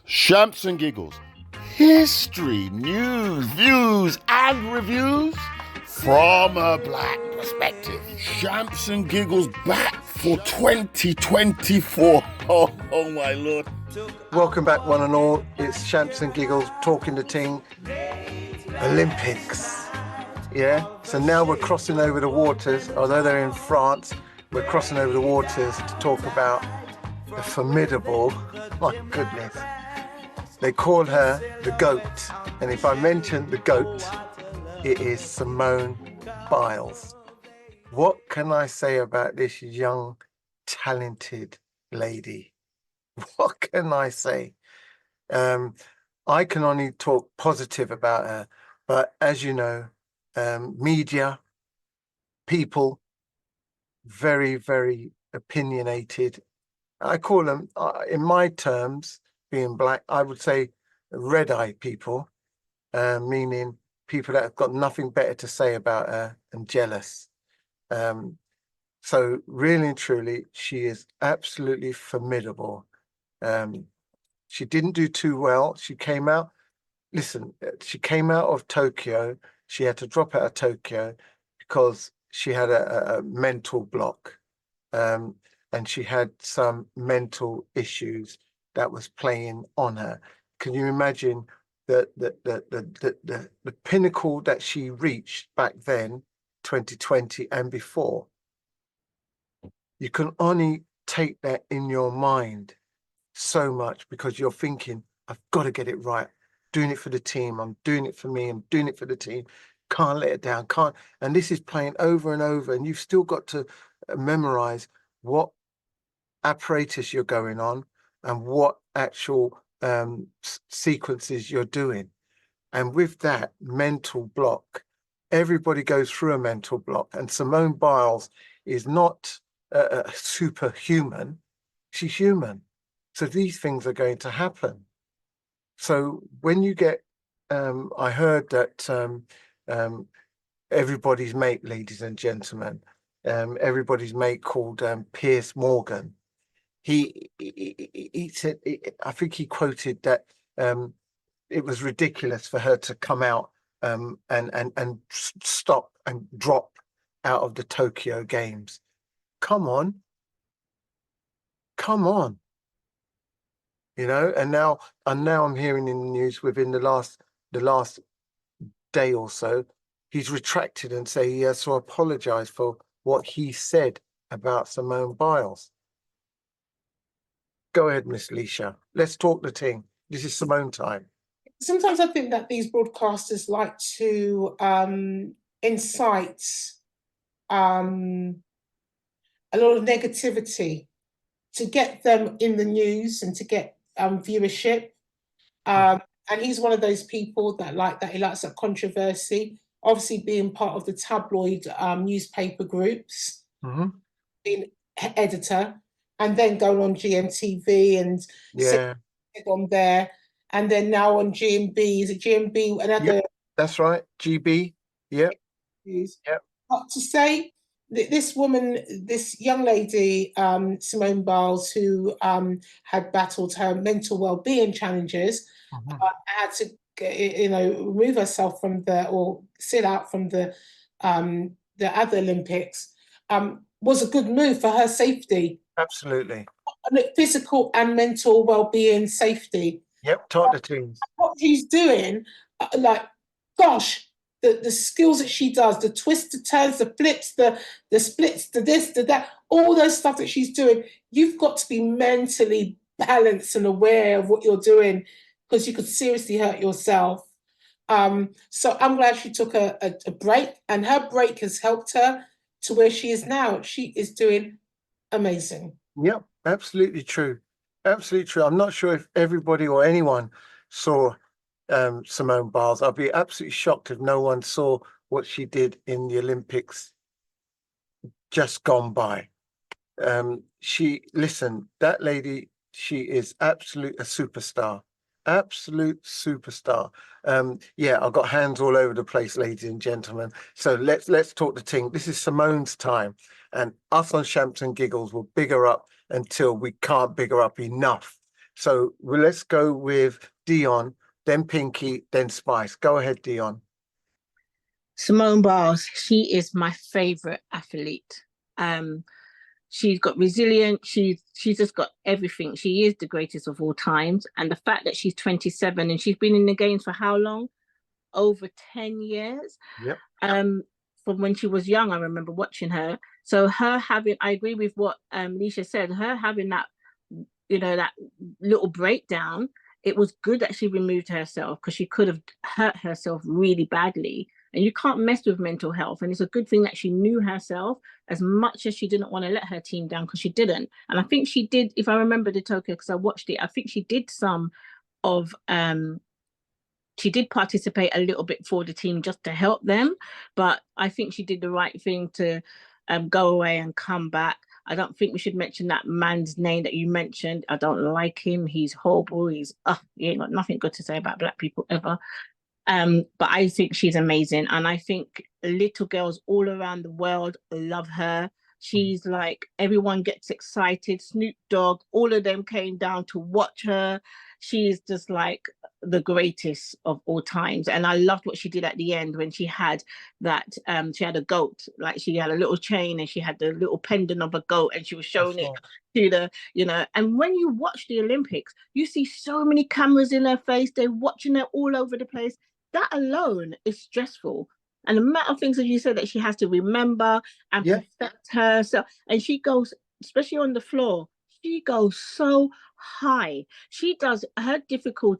Shamps and giggles. History, news, views, and reviews from a black perspective. Shamps and giggles back for 2024. Oh my lord. Welcome back, one and all. It's Shamps and Giggles talking the ting. Olympics. Yeah. So now we're crossing over the waters. Although they're in France, we're crossing over the waters to talk about the formidable, my goodness, they call her the GOAT. And if I mention the GOAT, it is Simone Biles. What can I say about this young, talented lady? What can I say? I can only talk positive about her, but as you know, media, people, very, very opinionated. I call them, in my terms, being black, I would say red-eye people, meaning people that have got nothing better to say about her and jealous. So really and truly, she is absolutely formidable. She didn't do too well. She came out of Tokyo. She had to drop out of Tokyo because she had a mental block. And she had some mental issues that was playing on her. Can you imagine the pinnacle that she reached back then, 2020 and before? You can only take that in your mind so much because you're thinking, I've got to get it right. Doing it for the team. I'm doing it for me. I'm doing it for the team. Can't let it down. Can't. And this is playing over and over. And you've still got to memorize what apparatus you're going on and what actual sequences you're doing. And with that mental block, everybody goes through a mental block. And Simone Biles is not superhuman. She's human. So these things are going to happen. So when you get, I heard that everybody's mate, ladies and gentlemen, everybody's mate called Piers Morgan. He said, I think he quoted that it was ridiculous for her to come out and stop and drop out of the Tokyo Games. Come on. You know, and now I'm hearing in the news within the last day or so, he's retracted and say he has to apologize for what he said about Simone Biles. Go ahead, Miss Leisha. Let's talk the thing. This is Simone time. Sometimes I think that these broadcasters like to incite a lot of negativity to get them in the news and to get viewership. And he's one of those people that he likes that controversy, obviously being part of the tabloid newspaper groups, being editor, and then going on GMTV and on there, and then now on GMB. Is it GMB? Another. Yep, that's right, GB. Yep. Yep. But to say this woman, this young lady, Simone Biles, who had battled her mental well-being challenges, had to, remove herself from or sit out from the other Olympics, was a good move for her safety. Absolutely. Physical and mental well-being safety. Yep, taught the teams. What she's doing, gosh, the skills that she does, the twists, the turns, the flips, the splits, the this, the that, all those stuff that she's doing, you've got to be mentally balanced and aware of what you're doing because you could seriously hurt yourself. So I'm glad she took a break, and her break has helped her to where she is now. She is doing amazing. Yep, absolutely true. Absolutely true. I'm not sure if everybody or anyone saw Simone Biles. I'd be absolutely shocked if no one saw what she did in the Olympics just gone by. That lady, she is absolute a superstar. Absolute superstar. I've got hands all over the place, ladies and gentlemen. So let's talk the ting. This is Simone's time, and us on Shamps and Giggles will big her up until we can't big her up enough. So let's go with Dion, then Pinky, then Spice. Go ahead, Dion. Simone Biles, she is my favorite athlete. She's got resilience. She's just got everything. She is the greatest of all times. And the fact that she's 27 and she's been in the games for how long? Over 10 years. Yep. From when she was young, I remember watching her. So her having, I agree with what Leisha said, her having that, that little breakdown, it was good that she removed herself because she could have hurt herself really badly. And you can't mess with mental health. And it's a good thing that she knew herself as much as she didn't want to let her team down, because she didn't. And I think she did, if I remember the Tokyo, because I watched it, I think she did some of, she did participate a little bit for the team just to help them. But I think she did the right thing to go away and come back. I don't think we should mention that man's name that you mentioned. I don't like him. He's horrible. He ain't got nothing good to say about Black people ever. But I think she's amazing. And I think little girls all around the world love her. She's like, everyone gets excited. Snoop Dogg, all of them came down to watch her. She's just like the greatest of all times. And I loved what she did at the end when she had that, she had a goat, like she had a little chain and she had the little pendant of a goat and she was showing it to the, and when you watch the Olympics, you see so many cameras in her face. They're watching her all over the place. That alone is stressful. And the amount of things that you said that she has to remember and perfect herself. And she goes, especially on the floor, she goes so high. She does, her technical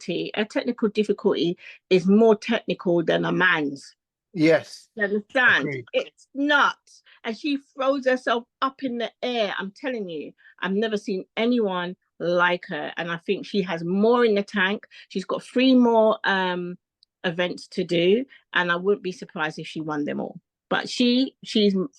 difficulty is more technical than a man's. Yes. You understand? Agreed. It's nuts. And she throws herself up in the air. I'm telling you, I've never seen anyone like her. And I think she has more in the tank. She's got 3 more events to do, and I wouldn't be surprised if she won them all. But she's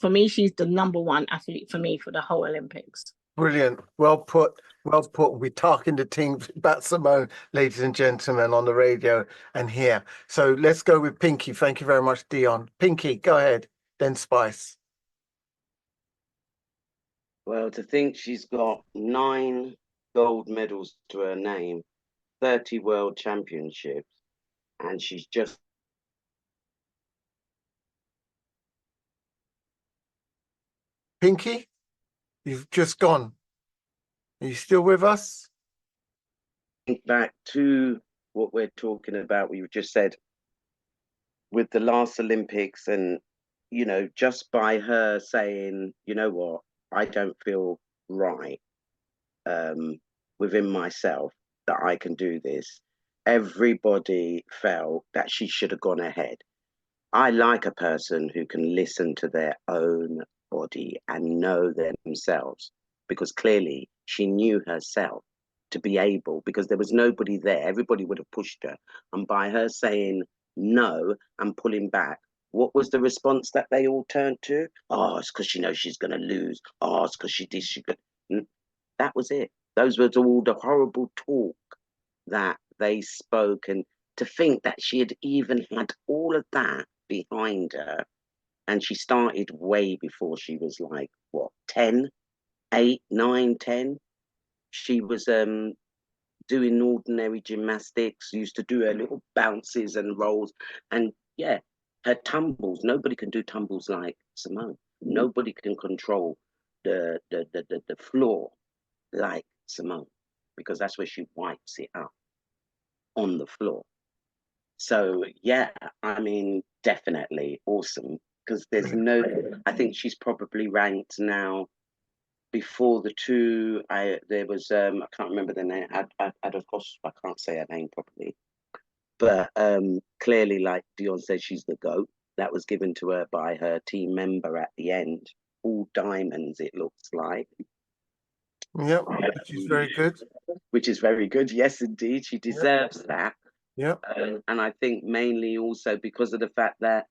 for me, she's the number 1 athlete for me for the whole Olympics. Brilliant. Well put. Well put. We're talking to teams about Simone, ladies and gentlemen, on the radio and here. So let's go with Pinky. Thank you very much, Dion. Pinky, go ahead. Then Spice. Well, to think she's got 9 gold medals to her name, 30 world championships, and she's just Pinky, you've just gone. Are you still with us? think back to what we're talking about. We've just said with the last Olympics, and just by her saying, you know what, I don't feel right within myself that I can do this. Everybody felt that she should have gone ahead. I like a person who can listen to their own body and know themselves, because clearly she knew herself to be able, because there was nobody there. Everybody would have pushed her. And by her saying no and pulling back, what was the response that they all turned to? Oh, it's because she knows she's going to lose. Oh, it's because she did. That was it. Those were all the horrible talk that they spoke. And to think that she had even had all of that behind her, and she started way before she was like, what, 10, 8, 9, 10. She was doing ordinary gymnastics, used to do her little bounces and rolls, and her tumbles. Nobody can do tumbles like Simone. Nobody can control the floor like Simone, because that's where she wipes it up on the floor. So I mean, definitely awesome, because I think she's probably ranked now, before the 2, there was I can't remember the name. Of course I can't say her name properly, but clearly, like Dion said, she's the GOAT. That was given to her by her team member at the end, all diamonds it looks like. Yep, which is very good. Which is very good. Yes, indeed, she deserves that. Yeah. And I think mainly also because of the fact that,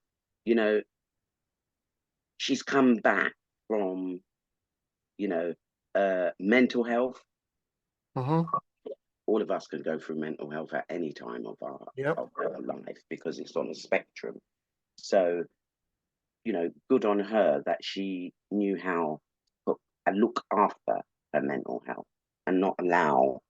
she's come back from, mental health. All of us can go through mental health at any time of our life, because it's on a spectrum. So, good on her that she knew how to look after her mental health and not allow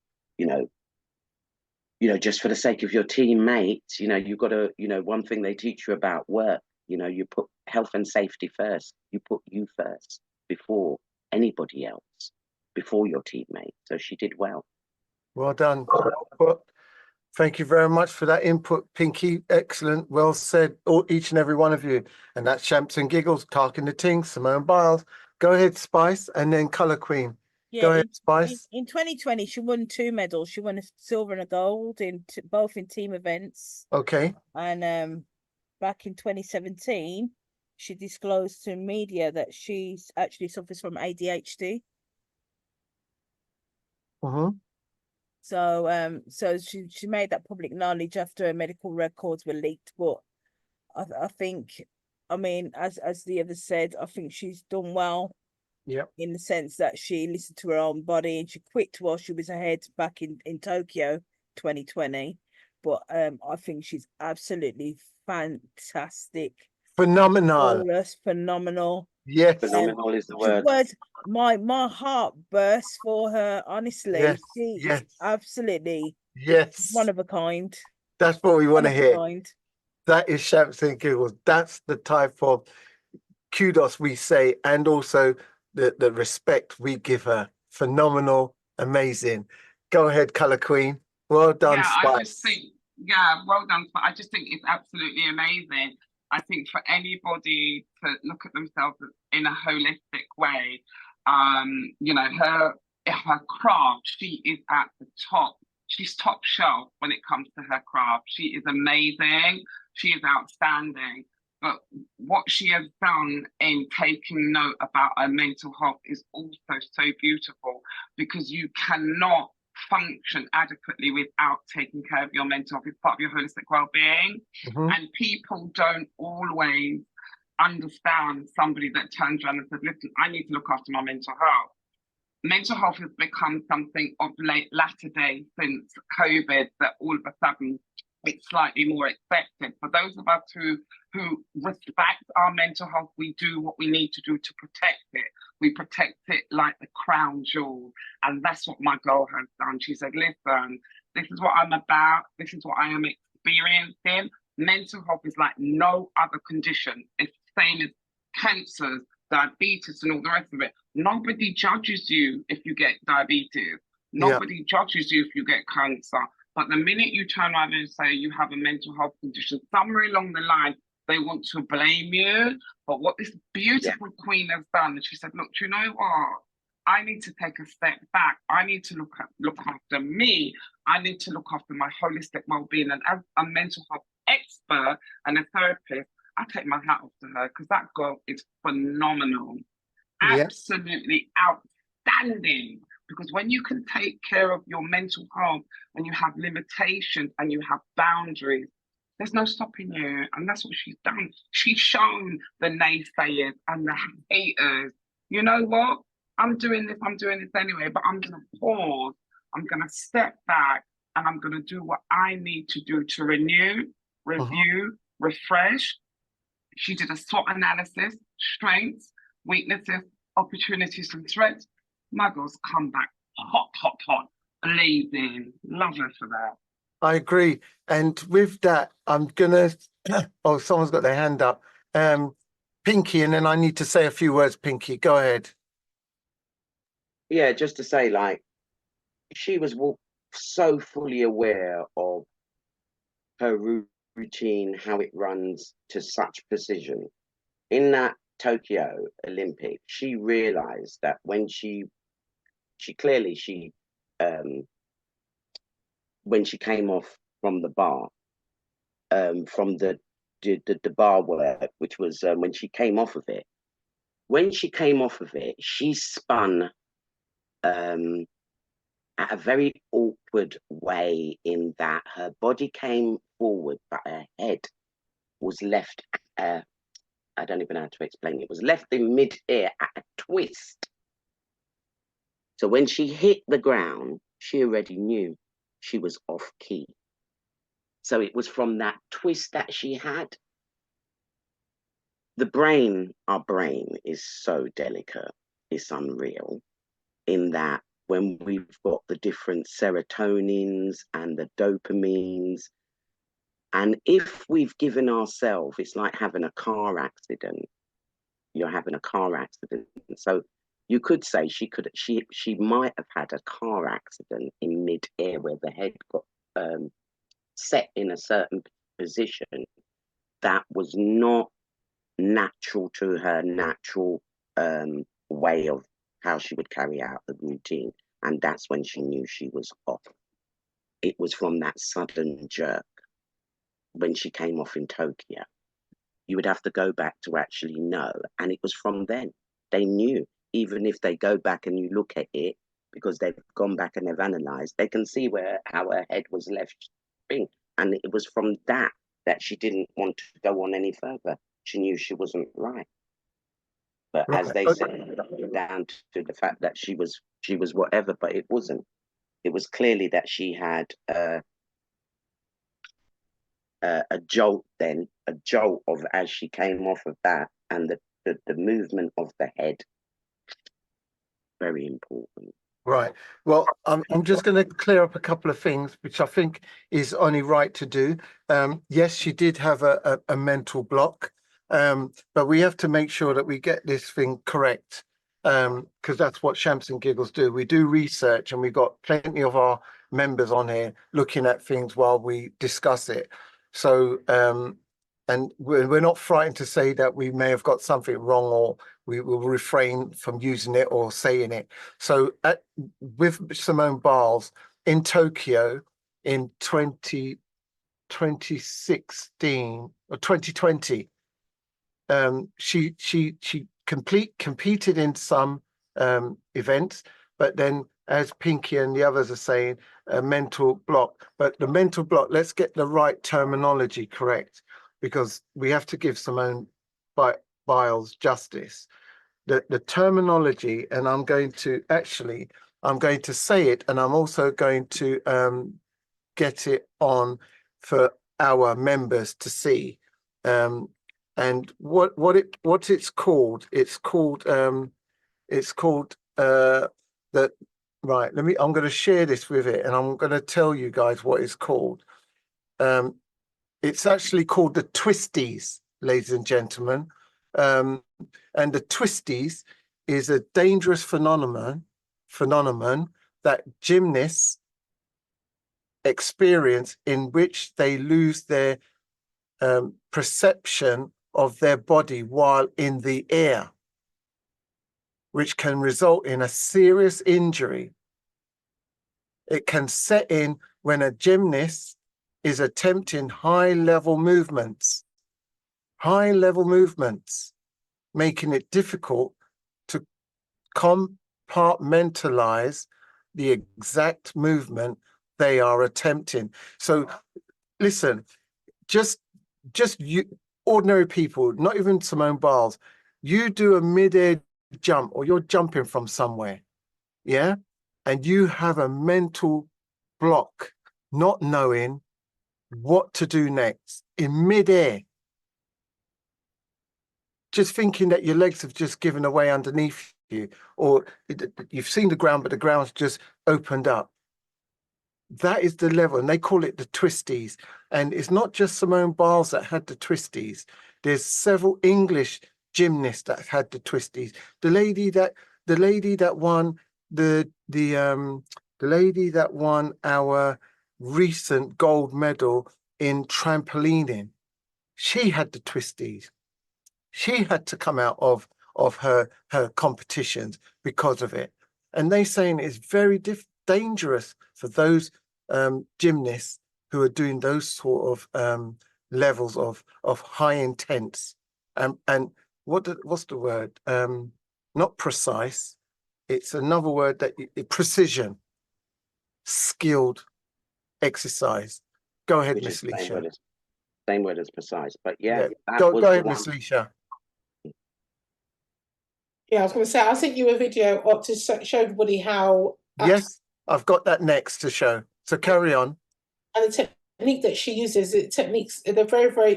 just for the sake of your teammates, you've got to, one thing they teach you about work, you put health and safety first. You put you first before anybody else, before your teammate. So she did well. Well done. Well, thank you very much for that input, Pinky. Excellent. Well said, each and every one of you. And that's Shamps and Giggles, talking the ting, Simone Biles. Go ahead, Spice, and then Colour Queen. Yeah, Go ahead, Spice. In 2020, she won 2 medals. She won a silver and a gold in both in team events. Okay. And back in 2017, she disclosed to media that she actually suffers from ADHD. Mm-hmm. So she made that public knowledge after her medical records were leaked. But I think, I mean, as the others said, I think she's done well. Yep. In the sense that she listened to her own body, and she quit while she was ahead back in Tokyo 2020. But I think she's absolutely fantastic. Phenomenal. Phenomenal. Yes. Phenomenal is the word. My heart bursts for her, honestly. Yes. She Yes. is absolutely one of a kind. That's what we want to hear. Kind. That is Shamps and Giggles. That's the type of kudos we say, and also the respect we give her. Phenomenal, amazing. Go ahead, Colour Queen. Well done, Spice. I just think, well done. I just think it's absolutely amazing. I think for anybody to look at themselves in a holistic way, her craft, she is at the top. She's top shelf when it comes to her craft. She is amazing. She is outstanding. But what she has done in taking note about her mental health is also so beautiful, because you cannot function adequately without taking care of your mental health. It's part of your holistic well-being. Mm-hmm. And people don't always understand somebody that turns around and says, listen, I need to look after my mental health. Mental health has become something of latter day since COVID, that all of a sudden it's slightly more expected. For those of us who respect our mental health, we do what we need to do to protect it. We protect it like the crown jewel. And that's what my girl has done. She said, listen, this is what I'm about. This is what I am experiencing. Mental health is like no other condition. It's the same as cancers, diabetes, and all the rest of it. Nobody judges you if you get diabetes. Nobody judges you if you get cancer. But the minute you turn around and say you have a mental health condition, somewhere along the line, they want to blame you. But what this beautiful queen has done, and she said, look, do you know what? I need to take a step back. I need to look after me. I need to look after my holistic well-being. And as a mental health expert and a therapist, I take my hat off to her, because that girl is phenomenal. Absolutely outstanding. Because when you can take care of your mental health and you have limitations and you have boundaries, there's no stopping you. And that's what she's done. She's shown the naysayers and the haters, you know what? I'm doing this anyway, but I'm going to pause. I'm going to step back, and I'm going to do what I need to do to renew, review, refresh. She did a SWOT analysis, strengths, weaknesses, opportunities, and threats. My girl's come back hot, blazing. Love her for that. I agree. And with that, I'm gonna oh, someone's got their hand up. Pinky, and then I need to say a few words. Pinky, go ahead. Yeah, just to say, like, she was so fully aware of her routine, how it runs to such precision. In that Tokyo Olympic, she realized that when when she came off from the bar, from the bar work, which was when she came off of it. When she came off of it, she spun at a very awkward way, in that her body came forward, but her head was left. I don't even know how to explain it. It was left in mid-air at a twist. So when she hit the ground, she already knew she was off key. So it was from that twist that she had. Our brain is so delicate. It's unreal, in that when we've got the different serotonins and the dopamines. And if we've given ourselves, it's like having a car accident. You're having a car accident. So you could say she might have had a car accident in mid-air where the head got set in a certain position that was not natural to her natural way of how she would carry out the routine. And that's when she knew she was off. It was from that sudden jerk when she came off in Tokyo. You would have to go back to actually know. And it was from then. They knew. Even if they go back and you look at it, because they've gone back and they've analysed, they can see how her head was left thing. And it was from that she didn't want to go on any further. She knew she wasn't right. But as they said, down to the fact that she was whatever, but it wasn't. It was clearly that she had a jolt of as she came off of that, and the movement of the head. Very important. Right. Well, I'm just going to clear up a couple of things, which I think is only right to do. Yes, she did have a mental block, but we have to make sure that we get this thing correct, because that's what Shamps and Giggles do. We do research, and we've got plenty of our members on here looking at things while we discuss it. So, and we're not frightened to say that we may have got something wrong, or we will refrain from using it or saying it. So with Simone Biles in Tokyo in 2016 or 2020, she competed in some events, but then, as Pinky and the others are saying, a mental block. But the mental block, let's get the right terminology correct, because we have to give Simone Biles justice. The terminology, and I'm going to say it, and I'm also going to get it on for our members to see. And what it's called? It's called that. Right. I'm going to share this with it, and I'm going to tell you guys what it's called. It's actually called the twisties, ladies and gentlemen. And the twisties is a dangerous phenomenon that gymnasts experience, in which they lose their perception of their body while in the air, which can result in a serious injury. It can set in when a gymnast is attempting high-level movements, making it difficult to compartmentalize the exact movement they are attempting. So listen, just you ordinary people, not even Simone Biles, you do a mid-air jump, or you're jumping from somewhere, yeah, and you have a mental block, not knowing what to do next in mid-air, just thinking that your legs have just given away underneath you, or you've seen the ground, but the ground's just opened up. That is the level, and they call it the twisties. And it's not just Simone Biles that had the twisties. There's several English gymnasts that had the twisties. The lady that won the lady that won our recent gold medal in trampolining, she had the twisties. She had to come out of her competitions because of it. And they saying it's very dangerous for those gymnasts who are doing those sort of levels of high intense and what's the word? Not precise. It's another word that precision, skilled exercise. Go ahead, Miss Leisha. Same word as precise, but yeah. Go ahead, Miss Leisha. Yeah, I was going to say, I'll send you a video to show everybody how. Yes, I've got that next to show. So carry on. And the technique that she uses, they're it's very, very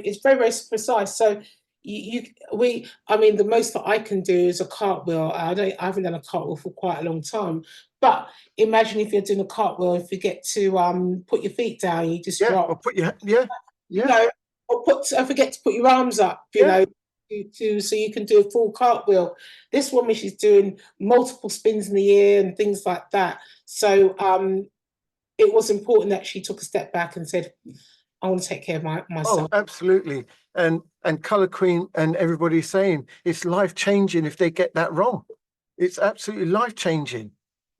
precise. So I mean, the most that I can do is a cartwheel. I haven't done a cartwheel for quite a long time, But imagine if you're doing a cartwheel, if you get to put your feet down, you just drop. Or put your You know, or forget to put your arms up, you know, so you can do a full cartwheel. This woman, she's doing multiple spins in the air and things like that. So it was important that she took a step back and said, I want to take care of myself. Oh, absolutely. And Colour Queen and everybody's saying it's life-changing if they get that wrong. It's absolutely life-changing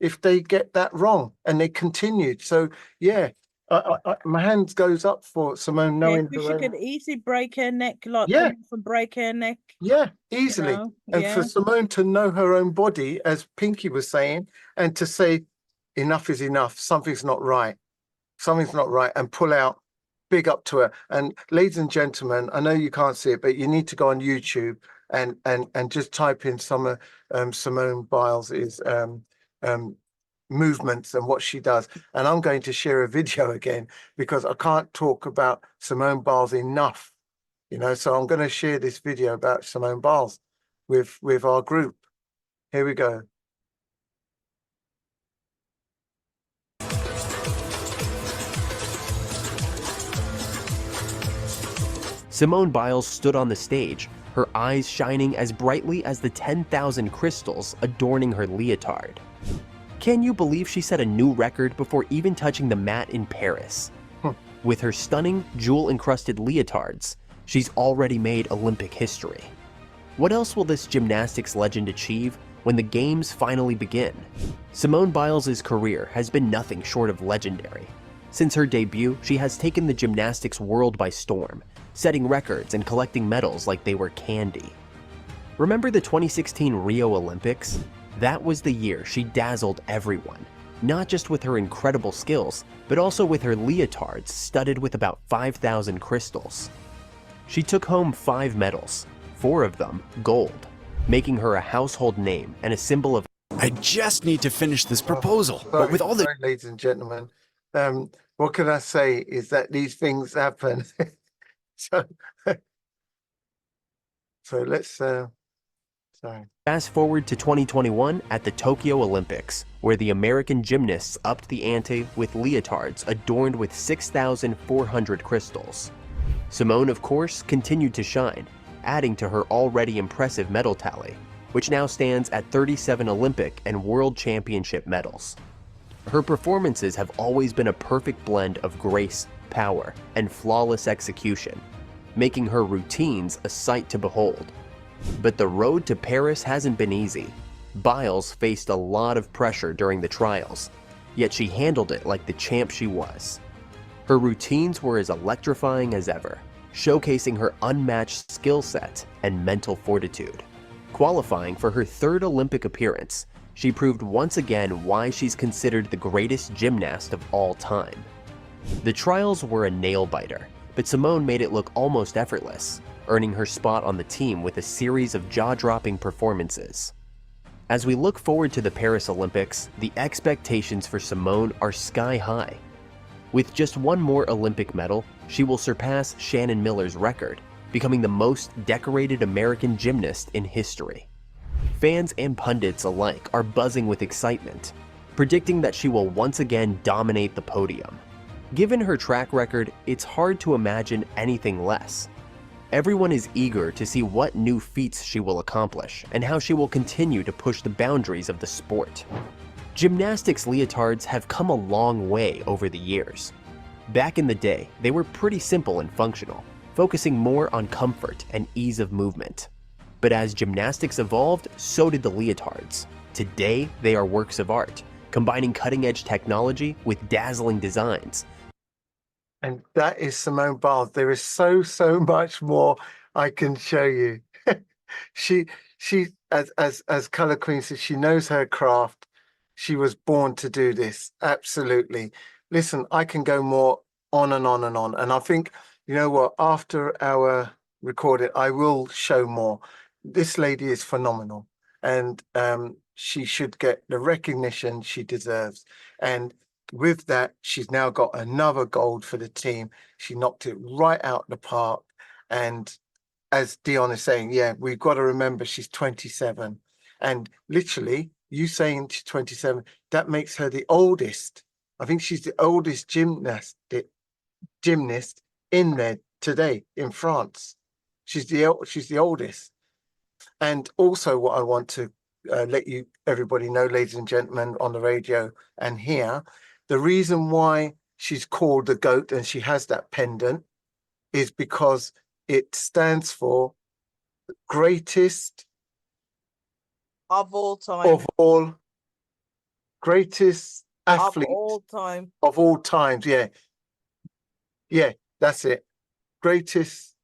if they get that wrong and they continued. So, yeah, my hand goes up for Simone knowing because she could easily break her neck, like Yeah. come off and break her neck. Yeah, easily. know, And for yeah. Simone to know her own body, as Pinky was saying, and to say, enough is enough, something's not right, and pull out, big up to her. And ladies and gentlemen, I know you can't see it, but you need to go on YouTube and just type in some of Simone Biles' movements and what she does. And I'm going to share a video again because I can't talk about Simone Biles enough. You know, so I'm going to share this video about Simone Biles with our group. Here we go. Simone Biles stood on the stage, her eyes shining as brightly as the 10,000 crystals adorning her leotard. Can you believe she set a new record before even touching the mat in Paris? With her stunning, jewel-encrusted leotards, she's already made Olympic history. What else will this gymnastics legend achieve when the games finally begin? Simone Biles' career has been nothing short of legendary. Since her debut, she has taken the gymnastics world by storm, setting records and collecting medals like they were candy. Remember the 2016 Rio Olympics? That was the year she dazzled everyone, not just with her incredible skills, but also with her leotards studded with about 5,000 crystals. She took home 5 medals, 4 of them gold, making her a household name and a symbol of— I just need to finish this proposal, but with all the— Sorry, ladies and gentlemen, what can I say is that these things happen. so let's, sorry. Fast forward to 2021 at the Tokyo Olympics, where the American gymnasts upped the ante with leotards adorned with 6,400 crystals. Simone, of course, continued to shine, adding to her already impressive medal tally, which now stands at 37 Olympic and World Championship medals. Her performances have always been a perfect blend of grace, power, and flawless execution, making her routines a sight to behold. But the road to Paris hasn't been easy. Biles faced a lot of pressure during the trials, yet she handled it like the champ she was. Her routines were as electrifying as ever, showcasing her unmatched skill set and mental fortitude. Qualifying for her 3rd Olympic appearance, she proved once again why she's considered the greatest gymnast of all time. The trials were a nail-biter, but Simone made it look almost effortless, earning her spot on the team with a series of jaw-dropping performances. As we look forward to the Paris Olympics, the expectations for Simone are sky-high. With just one more Olympic medal, she will surpass Shannon Miller's record, becoming the most decorated American gymnast in history. Fans and pundits alike are buzzing with excitement, predicting that she will once again dominate the podium. Given her track record, it's hard to imagine anything less. Everyone is eager to see what new feats she will accomplish and how she will continue to push the boundaries of the sport. Gymnastics leotards have come a long way over the years. Back in the day, they were pretty simple and functional, focusing more on comfort and ease of movement. But as gymnastics evolved, so did the leotards. Today, they are works of art, combining cutting-edge technology with dazzling designs. And that is Simone Biles. There is so much more I can show you. she as Colour Queen said, she knows her craft. She was born to do this. Absolutely. Listen, I can go more on and on and on. And I think, you know what, after our recording, I will show more. This lady is phenomenal. And she should get the recognition she deserves. And with that, she's now got another gold for the team. She knocked it right out the park. And as Dion is saying, yeah, we've got to remember she's 27. And literally, you saying she's 27, that makes her the oldest. I think she's the oldest gymnast in there today in France. She's the oldest. And also what I want to let everybody know, ladies and gentlemen, on the radio and here, the reason why she's called the GOAT and she has that pendant is because it stands for greatest Of all time. of all, greatest athlete Of all time. of all times. Yeah, that's it. Greatest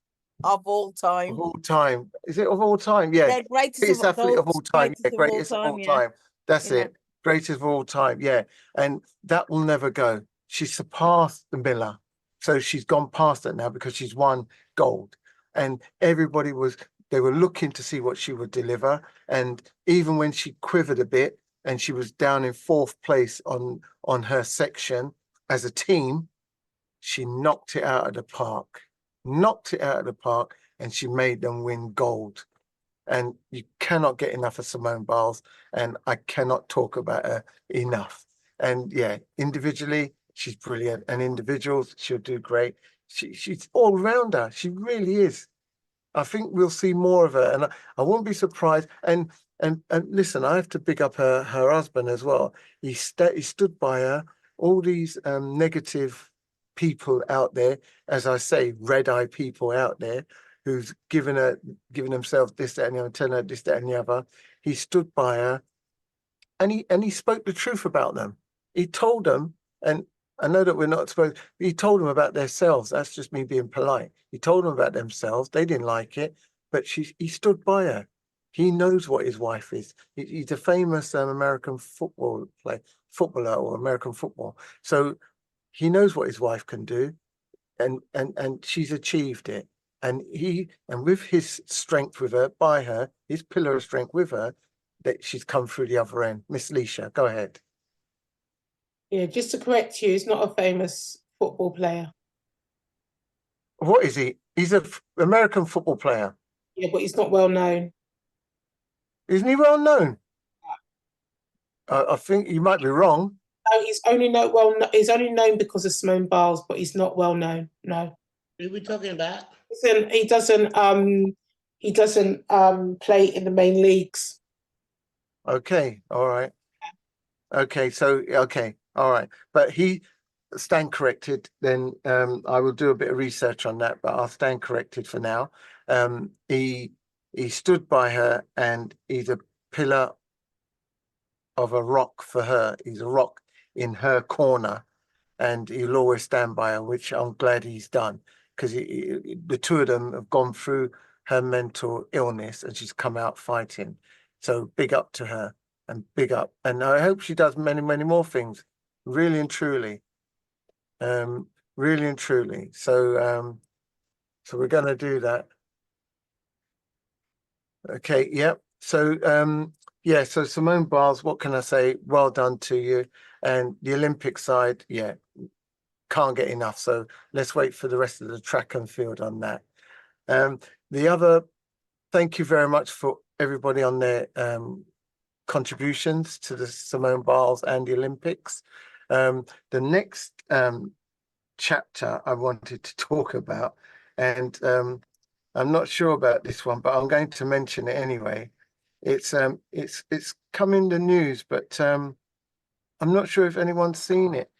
Of all time. of all time. Is it of all time? Yeah. Yeah, Greatest athlete of all time. Yeah, greatest of all time. That's Yeah. it. Greatest of all time. Yeah. And that will never go. She surpassed the Miller. So she's gone past it now because she's won gold. And everybody they were looking to see what she would deliver. And even when she quivered a bit and she was down in 4th place on her section as a team, she knocked it out of the park. Knocked it out of the park, and she made them win gold. And you cannot get enough of Simone Biles, and I cannot talk about her enough. And yeah, individually, she's brilliant, and individuals, she'll do great. She's all rounder. She really is. I think we'll see more of her, and I won't be surprised. And listen, I have to big up her husband as well. He stood by her. All these negative people out there, as I say, red-eye people out there, who's giving themselves this, that, and the other, telling her this, that, and the other. He stood by her, and he spoke the truth about them. He told them, and I know that we're not supposed. He told them about themselves. That's just me being polite. He told them about themselves. They didn't like it, but he stood by her. He knows what his wife is. He's a famous American footballer or American football. So he knows what his wife can do, and she's achieved it. And with his strength with her, by her, his pillar of strength with her, that she's come through the other end. Miss Leisha, go ahead. Yeah, just to correct you, he's not a famous football player. What is he? He's an American football player. Yeah, but he's not well known. Isn't he well known? I think you might be wrong. No, he's only known because of Simone Biles, but he's not well known. No. Who are we talking about? He doesn't play in the main leagues. Okay, all right. Okay, all right. But he stand corrected, then I will do a bit of research on that, but I'll stand corrected for now. He stood by her, and he's a pillar of a rock for her. He's a rock in her corner, and he'll always stand by her, which I'm glad he's done, because the two of them have gone through her mental illness and she's come out fighting. So big up to her, and big up. And I hope she does many, many more things, really and truly. Really and truly. So we're going to do that. Okay, yep. So so Simone Biles, what can I say? Well done to you. And the Olympic side, yeah, can't get enough. So let's wait for the rest of the track and field on that. The other, thank you very much for everybody on their contributions to the Simone Biles and the Olympics. The next chapter I wanted to talk about, and I'm not sure about this one, but I'm going to mention it anyway. It's come in the news, but I'm not sure if anyone's seen it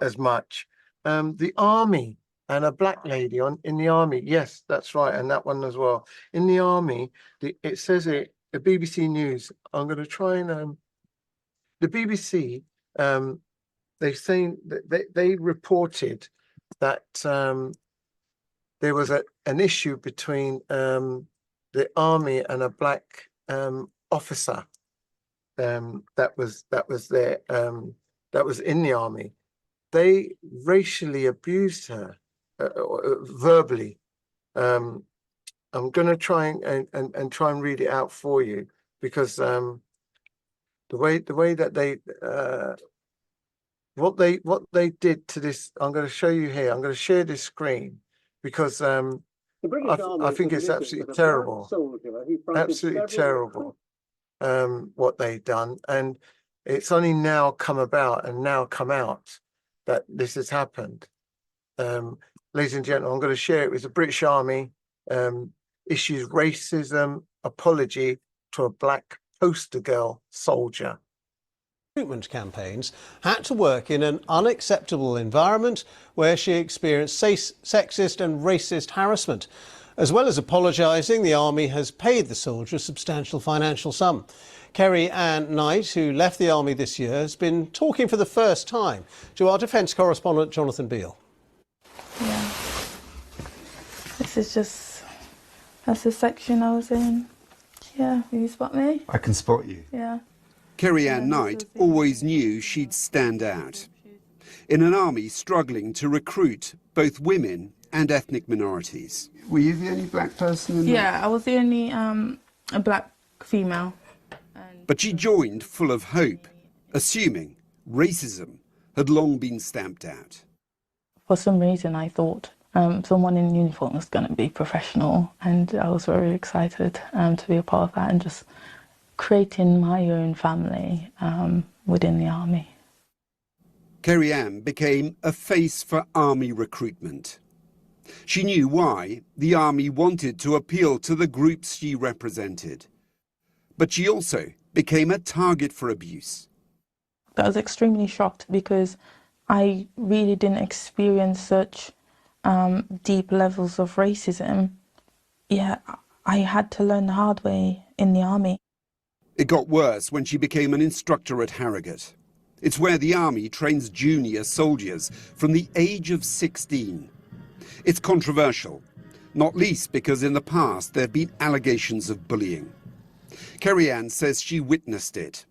as much. The Army and a black lady in the Army. Yes, that's right, and that one as well. In the Army, it says it. The BBC News. I'm going to try and the BBC. They're saying that they reported that there was an issue between the Army and a black officer that was there that was in the Army. They racially abused her verbally. I'm going to try and try and read it out for you, because the way that they what they did to this, I'm going to show you here. I'm going to share this screen, because I think it's absolutely terrible. Absolutely terrible. what they've done, and it's only now come about and now come out that this has happened. Ladies and gentlemen, I'm going to share it with the British Army issues racism apology to a black poster girl soldier. Recruitment campaigns had to work in an unacceptable environment where she experienced sexist and racist harassment. As well as apologising, the Army has paid the soldier a substantial financial sum. Kerry Ann Knight, who left the Army this year, has been talking for the first time to our defence correspondent Jonathan Beale. Yeah. That's the section I was in. Yeah, you spot me? I can spot you. Yeah. Kerry Ann Knight always knew she'd stand out. In an army struggling to recruit both women and ethnic minorities. Were you the only black person in Yeah, I was the only a black female. But she joined full of hope, assuming racism had long been stamped out. For some reason I thought someone in uniform was going to be professional, and I was very excited to be a part of that and just creating my own family within the Army. Kerry Ann became a face for Army recruitment. She knew why the Army wanted to appeal to the groups she represented. But she also became a target for abuse. I was extremely shocked because I really didn't experience such deep levels of racism. Yeah, I had to learn the hard way in the Army. It got worse when she became an instructor at Harrogate. It's where the Army trains junior soldiers from the age of 16. It's controversial, not least because in the past there have been allegations of bullying. Kerry Ann says she witnessed it,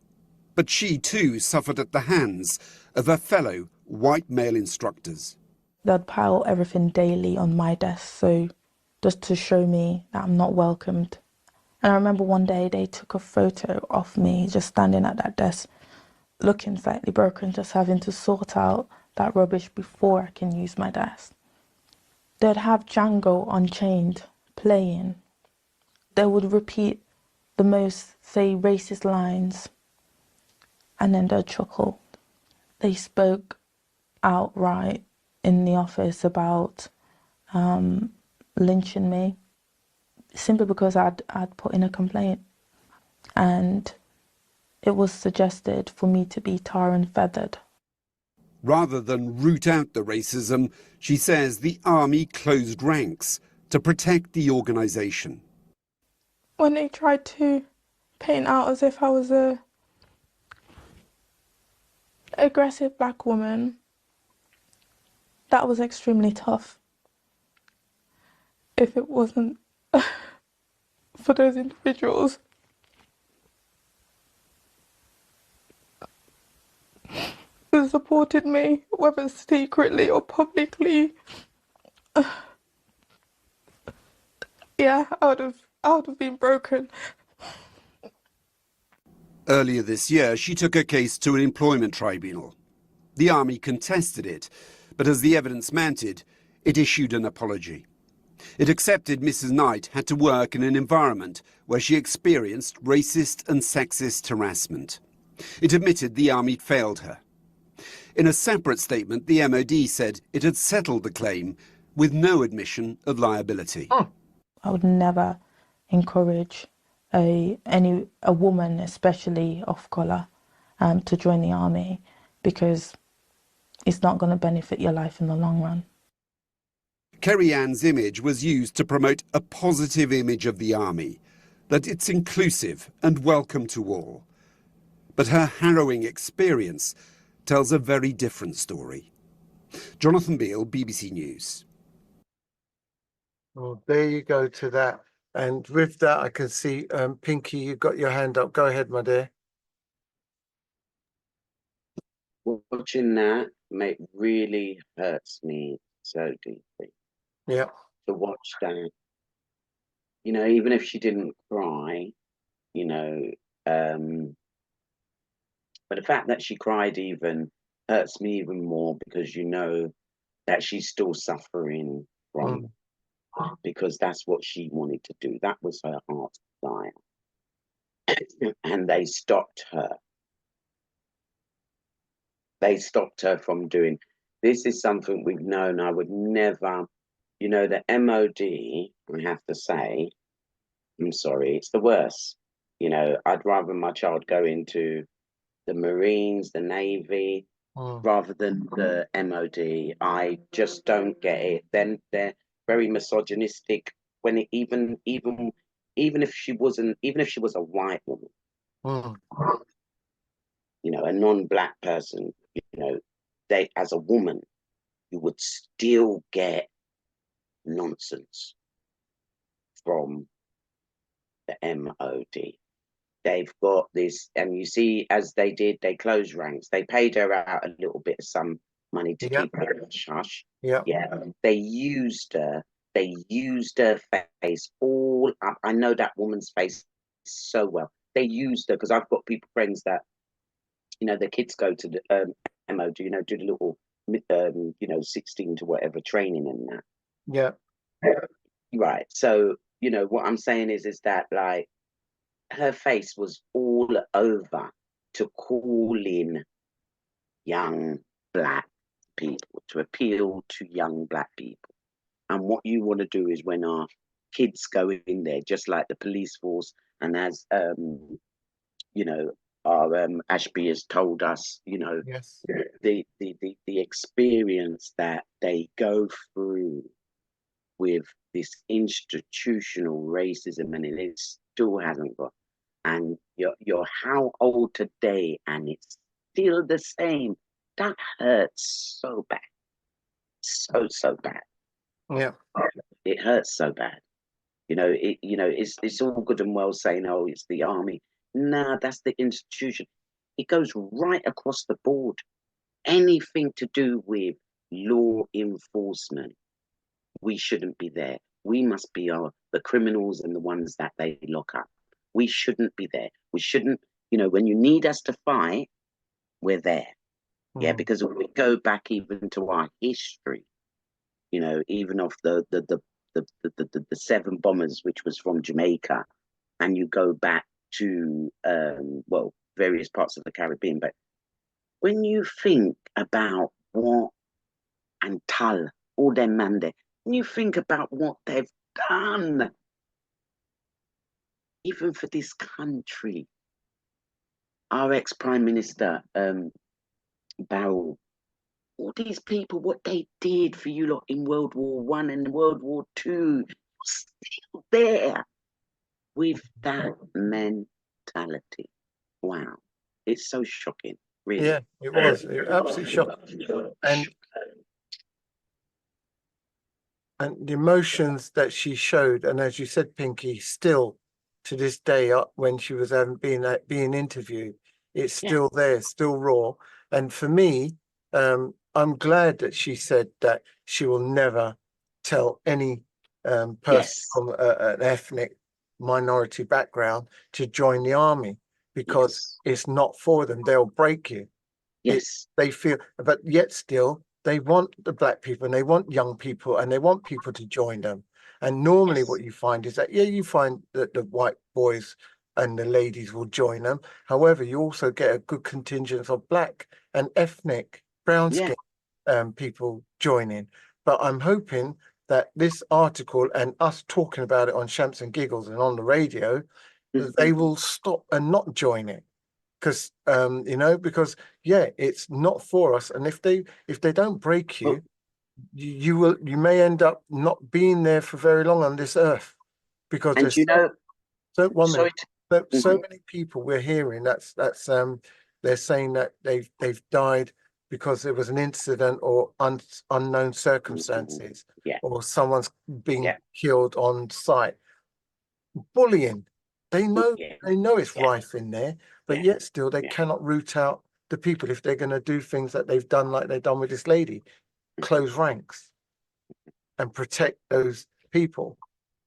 but she too suffered at the hands of her fellow white male instructors. They'd pile everything daily on my desk, so just to show me that I'm not welcomed. And I remember one day they took a photo of me just standing at that desk, looking slightly broken, just having to sort out that rubbish before I can use my desk. They'd have Django Unchained playing. They would repeat the most, say, racist lines, and then they'd chuckle. They spoke outright in the office about lynching me, simply because I'd put in a complaint. And it was suggested for me to be tar and feathered. Rather than root out the racism, she says the Army closed ranks to protect the organisation. When they tried to paint out as if I was a aggressive black woman, that was extremely tough. If it wasn't for those individuals who supported me, whether secretly or publicly, yeah, I would have been broken. Earlier this year, she took her case to an employment tribunal. The Army contested it, but as the evidence mounted, it issued an apology. It accepted Mrs. Knight had to work in an environment where she experienced racist and sexist harassment. It admitted the Army failed her. In a separate statement, the MOD said it had settled the claim with no admission of liability. I would never encourage a woman, especially of colour, to join the Army, because it's not going to benefit your life in the long run. Kerry Ann's image was used to promote a positive image of the Army, that it's inclusive and welcome to all. But her harrowing experience tells a very different story. Jonathan Beale, BBC News. Well, there you go to that. And with that, I can see, Pinky, you've got your hand up. Go ahead, my dear. Watching that, mate, really hurts me so deeply. Yeah. To watch that, you know, even if she didn't cry, you know, but the fact that she cried even hurts me even more, because you know that she's still suffering from, because that's what she wanted to do. That was her heart's desire. and they stopped her. They stopped her from doing. This is something we've known. I would never, you know, the MOD, I have to say, I'm sorry, it's the worst. You know, I'd rather my child go into the Marines, the Navy, rather than the MOD. I just don't get it. Then they're very misogynistic. When it even if she was a white woman, you know, a non-black person, you know, they as a woman, you would still get nonsense from the MOD. They've got this, and you see, as they did, they closed ranks. They paid her out a little bit of some money to keep her hush. Yeah. They used her. They used her face all up. I know that woman's face so well. They used her because I've got friends that, you know, the kids go to the MOD, you know, do the little, you know, 16 to whatever training and that. Yeah. Right. So, you know, what I'm saying is that, like, her face was all over to call in young black people, to appeal to young black people. And what you want to do is, when our kids go in there, just like the police force, and as you know, our Ashby has told us, you know, the experience that they go through with this institutional racism, and it still hasn't got. And you're how old today, and it's still the same. That hurts so bad, so bad. Yeah, it hurts so bad. You know, it's all good and well saying, oh, it's the army. Nah, that's the institution. It goes right across the board. Anything to do with law enforcement, we shouldn't be there. We must be the criminals and the ones that they lock up. We shouldn't be there. We shouldn't, you know, when you need us to fight, we're there. Yeah, because if we go back even to our history, you know, even of the 7 bombers, which was from Jamaica, and you go back to well, various parts of the Caribbean. But when you think about what and Tal, all them man there, when you think about what they've done, even for this country, our ex-Prime Minister, Barrow, all these people, what they did for you lot in World War One and World War Two, still there with that mentality. Wow, it's so shocking, really. Yeah, it was. It was absolutely shocking. And the emotions that she showed, and as you said, Pinky, still to this day, when she was being interviewed, it's still there, still raw. And for me, I'm glad that she said that she will never tell any person from an ethnic minority background to join the army, because it's not for them. They'll break you. They feel, but yet still they want the black people, and they want young people, and they want people to join them. And normally what you find is that, you find that the white boys and the ladies will join them. However, you also get a good contingent of black and ethnic brown skin people joining. But I'm hoping that this article and us talking about it on Shamps and Giggles and on the radio, that they will stop and not join it. Because you know, because it's not for us. And if they don't break you, you may end up not being there for very long on this earth, because and there's so many people we're hearing that's they're saying that they've died because there was an incident or unknown circumstances, or someone's being killed on site. Bullying. They know it's rife in there, but yet still they cannot root out the people if they're going to do things that they've done, like they've done with this lady, close ranks and protect those people.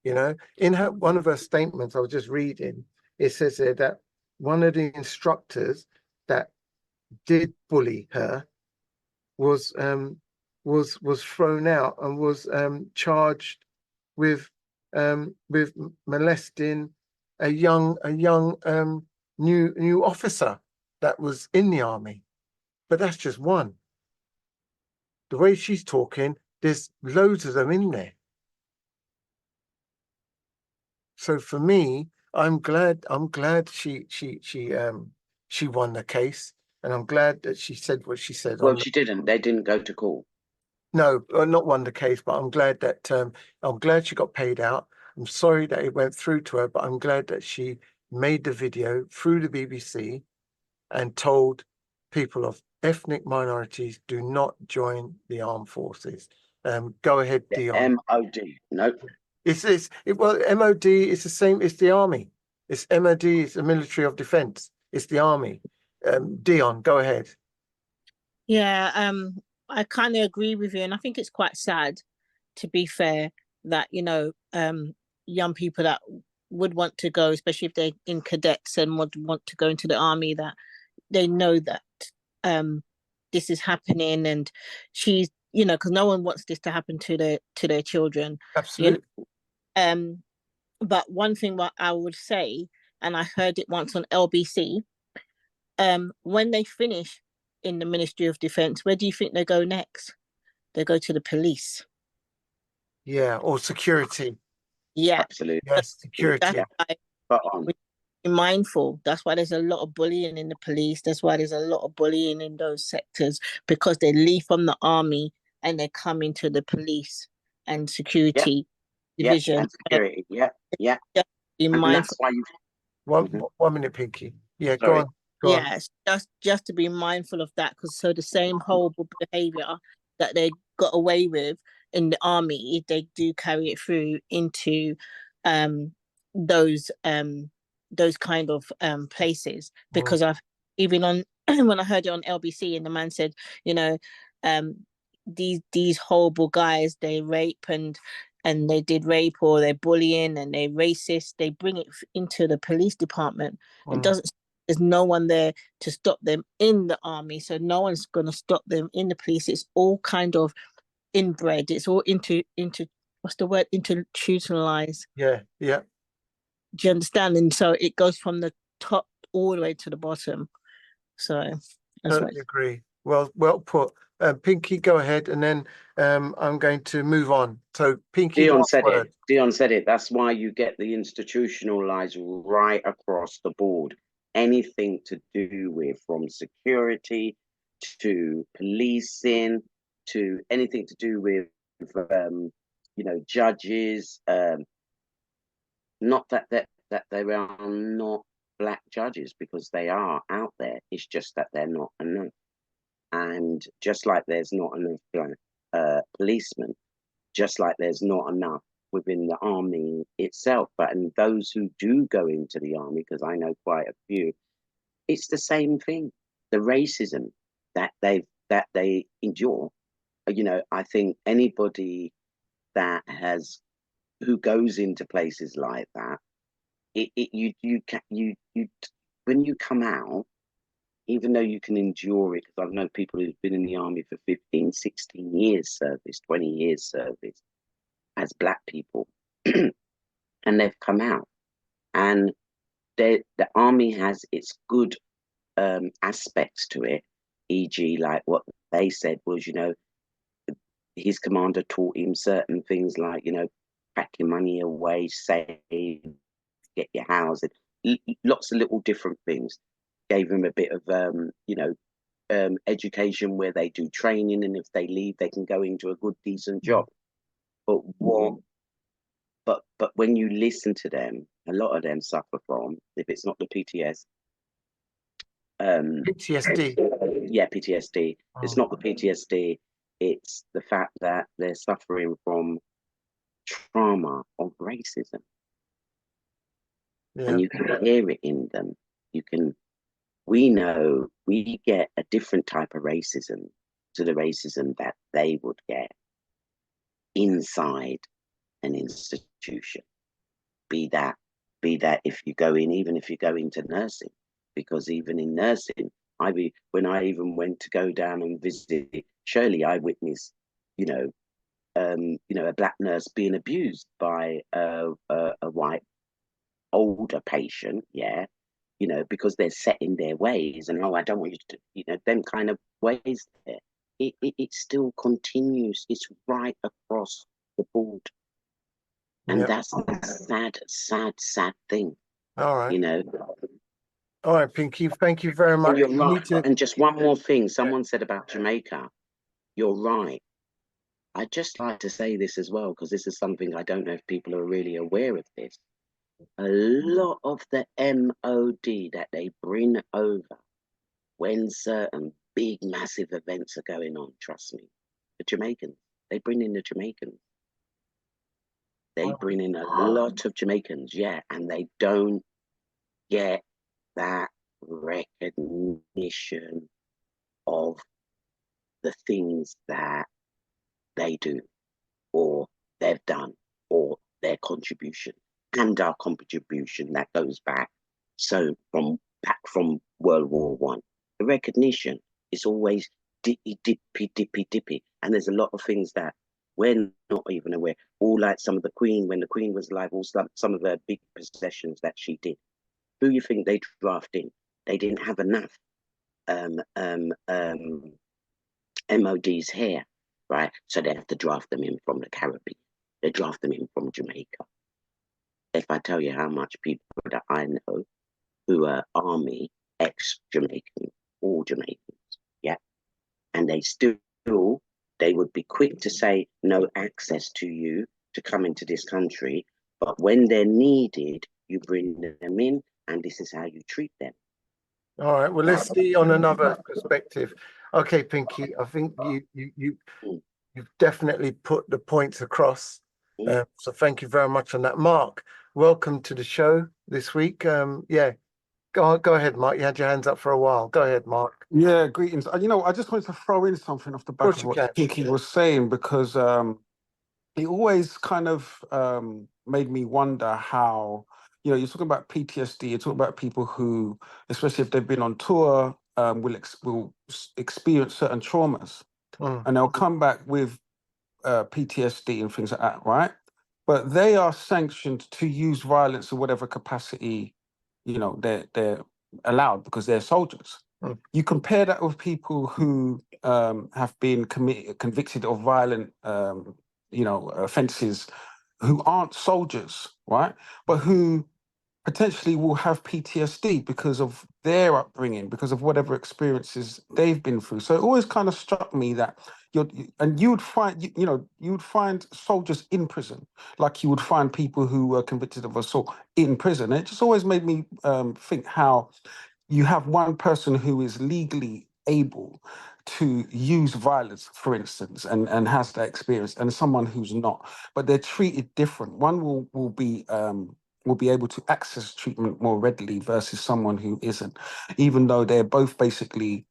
You know, in one of her statements I was just reading, it says there that one of the instructors that did bully her was thrown out and was charged with molesting a young new officer that was in the army, but that's just one. The way she's talking, there's loads of them in there. So for me, I'm glad she won the case, and I'm glad that she said what she said. Well, she didn't. They didn't go to court. No, not won the case, but I'm glad that I'm glad she got paid out. I'm sorry that it went through to her, but I'm glad that she made the video through the BBC and told people of ethnic minorities, do not join the armed forces. Go ahead, Dion. MOD. Nope. Well, MOD is the same. It's the army. It's MOD. It's the Military of Defence. It's the army. Dion, go ahead. Yeah, I kind of agree with you, and I think it's quite sad, to be fair, that young people that would want to go, especially if they're in cadets and would want to go into the army, that they know that this is happening, and she's because no one wants this to happen to their children. Absolutely. But one thing what I would say, and I heard it once on LBC, when they finish in the Ministry of Defence, where do you think they go next? They go to the police. Yeah, or security. Yeah, absolutely. Yes, security. Be mindful. That's why there's a lot of bullying in the police. That's why there's a lot of bullying in those sectors, because they leave from the army and they come into the police and security division. And security. Yeah. Just be mindful. That's why 1 minute, Pinky. Yeah, Sorry. go on. Yes, just to be mindful of that, because so the same horrible behavior that they got away with in the army, they do carry it through into those kind of places. Because I've even on when I heard it on LBC, and the man said, these horrible guys, they rape and they did rape, or they're bullying and they're racist, they bring it into the police department. It doesn't. There's no one there to stop them in the army, so no one's going to stop them in the police. It's all kind of inbred. It's all into what's the word? Institutionalized. Yeah. Do you understand? And so it goes from the top all the way to the bottom. So that's totally agree. Well put. Pinky, go ahead, and then I'm going to move on. So Pinky, Dion said it. Dion said it. That's why you get the institutionalized right across the board. Anything to do with, from security to policing to anything to do with judges. Not that they are not black judges, because they are out there. It's just that they're not enough. And just like there's not enough black policemen, just like there's not enough within the army itself. But and those who do go into the army, because I know quite a few, it's the same thing. The racism that they endure. I think anybody who goes into places like that, you when you come out, even though you can endure it, because I've known people who've been in the army for 15, 16 years service, 20 years service as black people, and they've come out. And the army has its good aspects to it, e.g. like what they said was, his commander taught him certain things like, pack your money away, save, get your housing, lots of little different things. Gave him a bit of, education where they do training, and if they leave, they can go into a good, decent job. But when you listen to them, a lot of them suffer from, if it's not the PTSD. Yeah, PTSD. It's not the PTSD. It's the fact that they're suffering from trauma of racism. And you can hear it in them. We know we get a different type of racism to the racism that they would get inside an institution. Be that if you go in, even if you go into nursing, because even in nursing, when I even went to go down and visit Shirley, I witnessed, a black nurse being abused by a white older patient, yeah, you know, because they're set in their ways and, oh, I don't want you to, you know, them kind of ways there. It still continues. It's right across the board. And Yep. that's a sad thing, All right. you know. All right, Pinky, thank you very much. And you're You right. need to... And just one more thing, someone said about Jamaica. You're right. I'd just like to say this as well, because this is something I don't know if people are really aware of this. A lot of the MOD that they bring over when certain big, massive events are going on, trust me, the Jamaicans, they bring in the Jamaicans. They bring in a lot of Jamaicans, yeah, and they don't get that recognition of the things that they do or they've done or their contribution and our contribution that goes back from World War One. The recognition is always dippy, and there's a lot of things that we're not even aware. All like some of the Queen, when the Queen was alive, all some of the big possessions that she did. Who you think they drafted in? They didn't have enough MODs here, right? So they have to draft them in from the Caribbean. They draft them in from Jamaica. If I tell you how much people that I know who are Army, ex-Jamaican, all Jamaicans, yeah, and they would be quick to say no access to you to come into this country, but when they're needed, you bring them in, and this is how you treat them. All right. Well, let's see on another perspective. Okay, Pinky, I think you've definitely put the points across. So thank you very much on that. Mark, welcome to the show this week. Yeah, go ahead, Mark. You had your hands up for a while. Go ahead, Mark. Yeah, greetings. You know, I just wanted to throw in something off the back of what Pinky was saying, because it always kind of made me wonder how, you know, you're talking about PTSD, you're talking about people who, especially if they've been on tour, will experience certain traumas, and they'll come back with PTSD and things like that, right? But they are sanctioned to use violence in whatever capacity, you know, they're allowed, because they're soldiers. You compare that with people who have been convicted of violent, you know, offences, who aren't soldiers, right? But who potentially will have PTSD because of their upbringing, because of whatever experiences they've been through. So it always kind of struck me that you would find soldiers in prison, like you would find people who were convicted of assault in prison. And it just always made me think how you have one person who is legally able to use violence, for instance, and has that experience, and someone who's not, but they're treated different. One will be able to access treatment more readily versus someone who isn't, even though they're both basically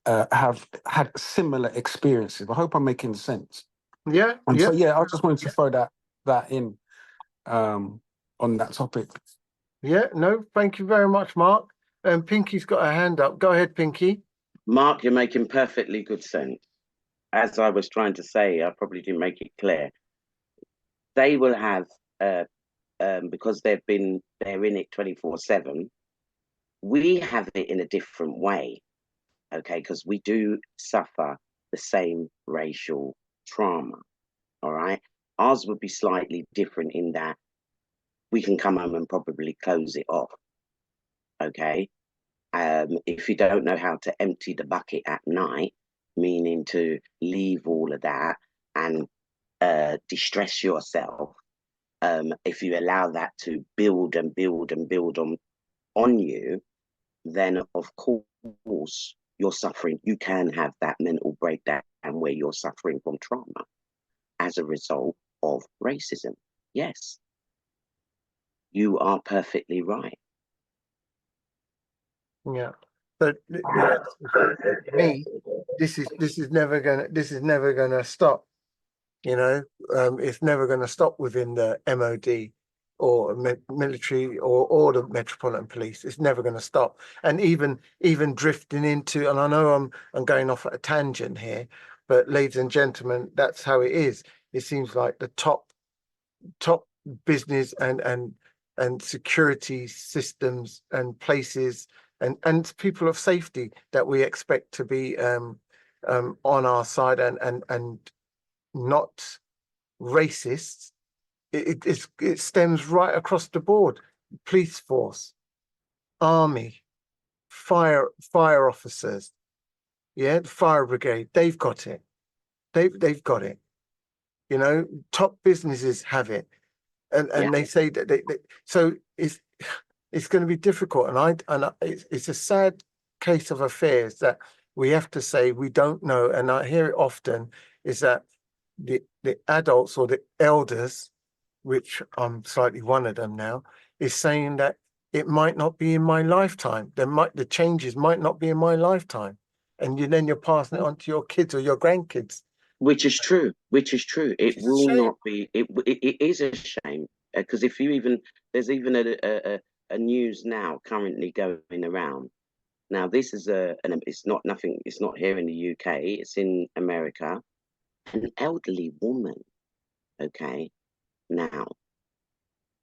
have had similar experiences. I hope I'm making sense. Yeah. And so yeah, I just wanted to throw that in on that topic. Yeah, no, thank you very much, Mark. Pinky's got a hand up. Go ahead, Pinky. Mark, you're making perfectly good sense. As I was trying to say, I probably didn't make it clear. They will have, because they're in it 24/7, we have it in a different way, okay? Because we do suffer the same racial trauma, all right? Ours would be slightly different in that we can come home and probably close it off, okay? If you don't know how to empty the bucket at night, meaning to leave all of that and distress yourself, if you allow that to build and build and build on you, then of course you're suffering. You can have that mental breakdown where you're suffering from trauma as a result of racism. Yes, you are perfectly right. Yeah, but me, this is never gonna stop. You know, it's never gonna stop within the MOD or military or the Metropolitan Police. It's never gonna stop. And even drifting into, and I know I'm going off at a tangent here, but ladies and gentlemen, that's how it is. It seems like the top business and and security systems and places and people of safety that we expect to be on our side and not racists. It stems right across the board. Police force, army, fire officers, yeah, the fire brigade, they've got it. They've got it. You know, top businesses have it. And they say that so it's going to be difficult, and it's a sad case of affairs that we have to say we don't know, and I hear it often is that the adults or the elders, which I'm slightly one of them now, is saying that it might not be in my lifetime. The changes might not be in my lifetime, and then you're passing it on to your kids or your grandkids. Which is true. It will not be. It is a shame because if you even there's even a news now currently going around. Now this is it's not nothing. It's not here in the UK. It's in America. An elderly woman. Okay. Now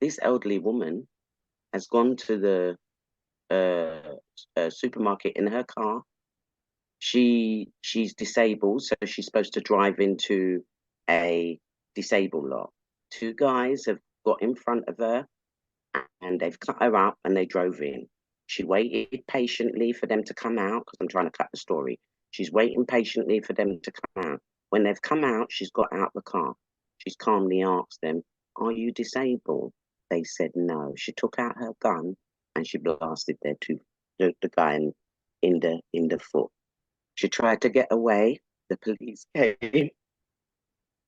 this elderly woman has gone to the supermarket in her car. She's disabled, so she's supposed to drive into a disabled lot. Two guys have got in front of her and they've cut her up and they drove in. She waited patiently for them to come out because I'm trying to cut the story. She's waiting patiently for them to come out. When they've come out, she's got out the car. She's calmly asked them, "Are you disabled?" They said no. She took out her gun and she blasted the guy in the foot. She tried to get away. The police came.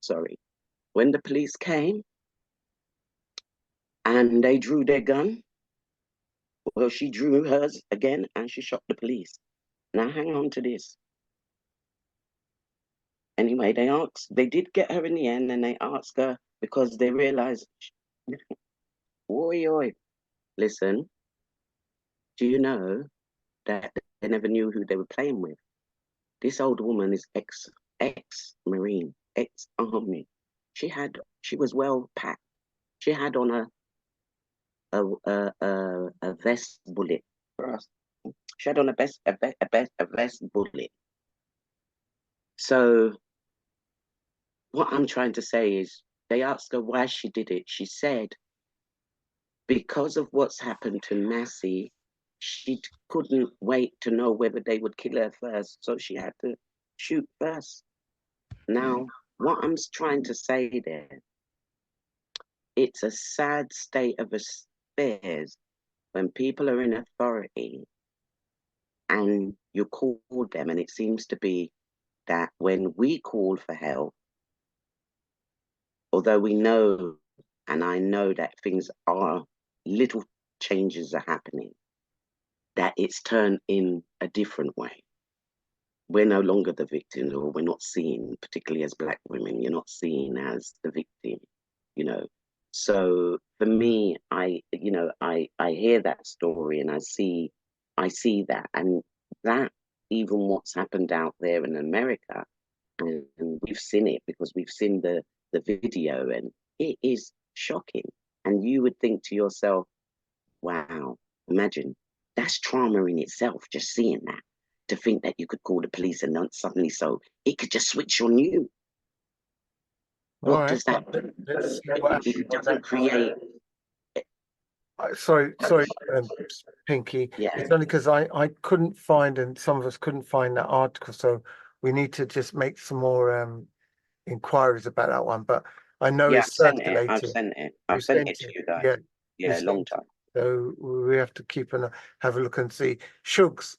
Sorry. When the police came and they drew their gun, well, she drew hers again and she shot the police. Now, hang on to this. Anyway, they did get her in the end and they asked her because they realized, oi, listen, do you know that they never knew who they were playing with? This old woman is ex-Marine, ex-Army. She was well packed. She had on a vest bullet for us. She had on a vest bullet. So what I'm trying to say is they asked her why she did it. She said, because of what's happened to Massey, she couldn't wait to know whether they would kill her first. So she had to shoot first. Now, what I'm trying to say there, it's a sad state of affairs when people are in authority and you call them, and it seems to be that when we call for help, although we know, and I know that little changes are happening, that it's turned in a different way. We're no longer the victims, or we're not seen, particularly as Black women, you're not seen as the victim, you know. So for me, I hear that story and I see that, and that even what's happened out there in America, and we've seen it because we've seen the video, and it is shocking. And you would think to yourself, wow, imagine that's trauma in itself, just seeing that. To think that you could call the police and not suddenly so it could just switch on you. What does that do? It doesn't create. Sorry, Pinky. Yeah. It's only because I couldn't find, and some of us couldn't find that article, so we need to just make some more inquiries about that one. But I know it's circulating. I've sent it to you guys. Yeah, a long time. So we have to have a look and see. Shugs,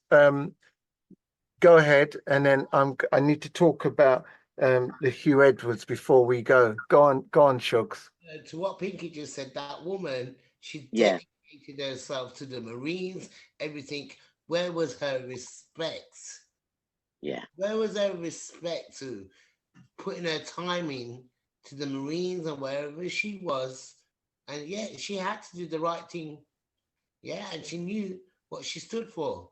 go ahead, and then I need to talk about the Hugh Edwards before we go. Go on, Shugs. To what Pinky just said, that woman, she dedicated herself to the Marines, everything. Where was her respect? Yeah. Where was her respect to putting her time in to the Marines and wherever she was? And she had to do the right thing. Yeah, and she knew what she stood for.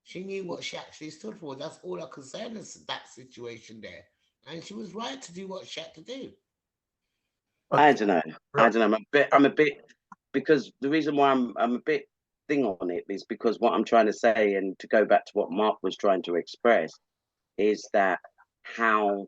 She knew what she actually stood for. That's all I could say in that situation there. And she was right to do what she had to do. I don't know. I'm a bit because the reason why I'm a bit thing on it is because what I'm trying to say, and to go back to what Mark was trying to express, is that how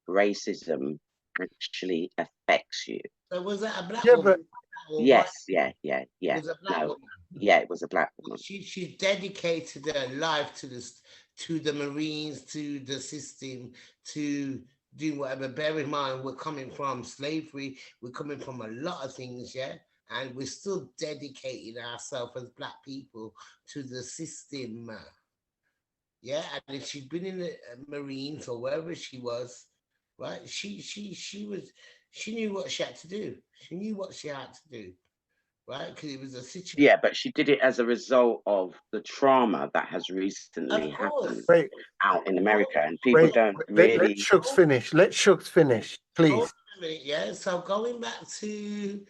racism actually affects you. So was that a black woman? Yes, yeah. It was a black woman. Yeah, it was a black woman. She dedicated her life to this, to the Marines, to the system, to do whatever. Bear in mind, we're coming from slavery, we're coming from a lot of things, yeah? And we're still dedicating ourselves as black people to the system. Yeah, and if she'd been in the Marines or wherever she was, right? She knew what she had to do. She knew what she had to do, right? Because it was a situation. Yeah, but she did it as a result of the trauma that has recently happened out in America, and people don't really. Let Shugs finish. Let Shugs finish, please. Yeah, so going back to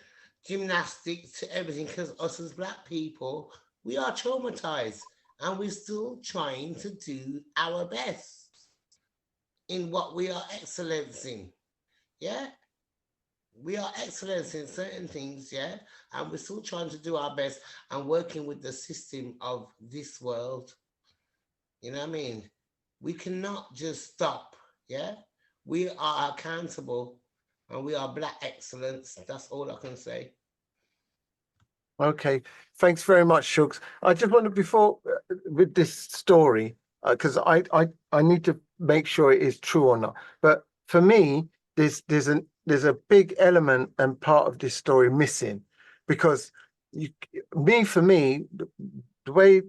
gymnastics, to everything, because us as black people, we are traumatized, and we're still trying to do our best in what we are excellence in. Yeah, we are excellence in certain things, yeah, and we're still trying to do our best and working with the system of this world. You know what I mean? We cannot just stop, yeah? We are accountable, and we are black excellence. That's all I can say. Okay, thanks very much, Shugs. I just want to, before with this story, because I need to make sure it is true or not. But for me, there's a big element and part of this story missing, because for me, the way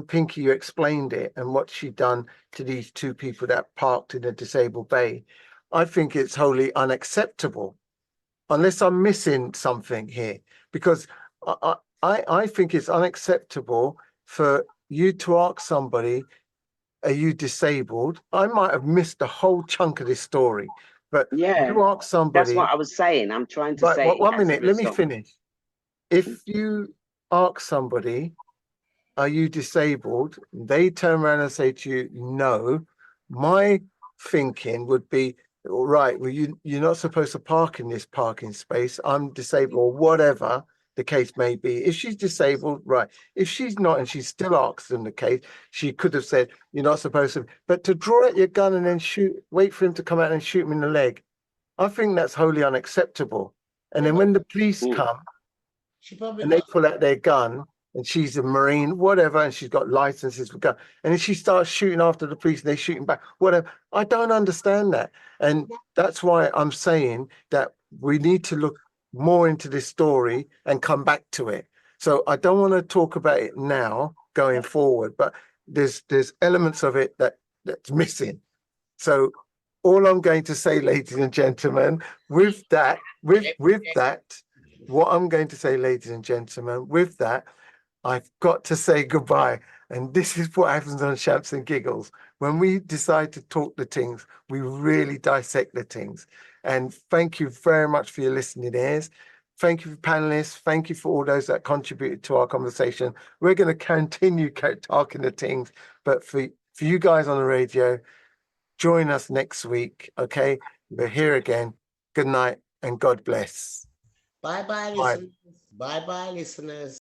Pinky, you explained it and what she'd done to these two people that parked in a disabled bay, I think it's wholly unacceptable, unless I'm missing something here, because I think it's unacceptable for you to ask somebody, are you disabled? I might have missed a whole chunk of this story, but you ask somebody. That's what I was saying. I'm trying to say. One minute, let me finish. If you ask somebody, are you disabled? They turn around and say to you, no. My thinking would be, right, well, you're not supposed to park in this parking space. I'm disabled, or whatever the case may be. If she's disabled, right. If she's not, and she still asks them the case, she could have said, you're not supposed to. But to draw out your gun and then wait for him to come out and shoot him in the leg, I think that's wholly unacceptable. And then when the police come and they pull out their gun, and she's a Marine, whatever, and she's got licenses for gun, and then she starts shooting after the police and they shooting back, whatever. I don't understand that. And that's why I'm saying that we need to look more into this story and come back to it. So I don't want to talk about it now going forward, but there's elements of it that's missing. So all I'm going to say, ladies and gentlemen, with that, what I'm going to say, ladies and gentlemen, with that, I've got to say goodbye. And this is what happens on Shamps and Giggles. When we decide to talk the things, we really dissect the things. And thank you very much for your listening ears. Thank you for panelists. Thank you for all those that contributed to our conversation. We're going to continue talking the things, but for you guys on the radio, join us next week, okay? We're here again. Good night and God bless. Bye-bye, listeners. Bye-bye, listeners.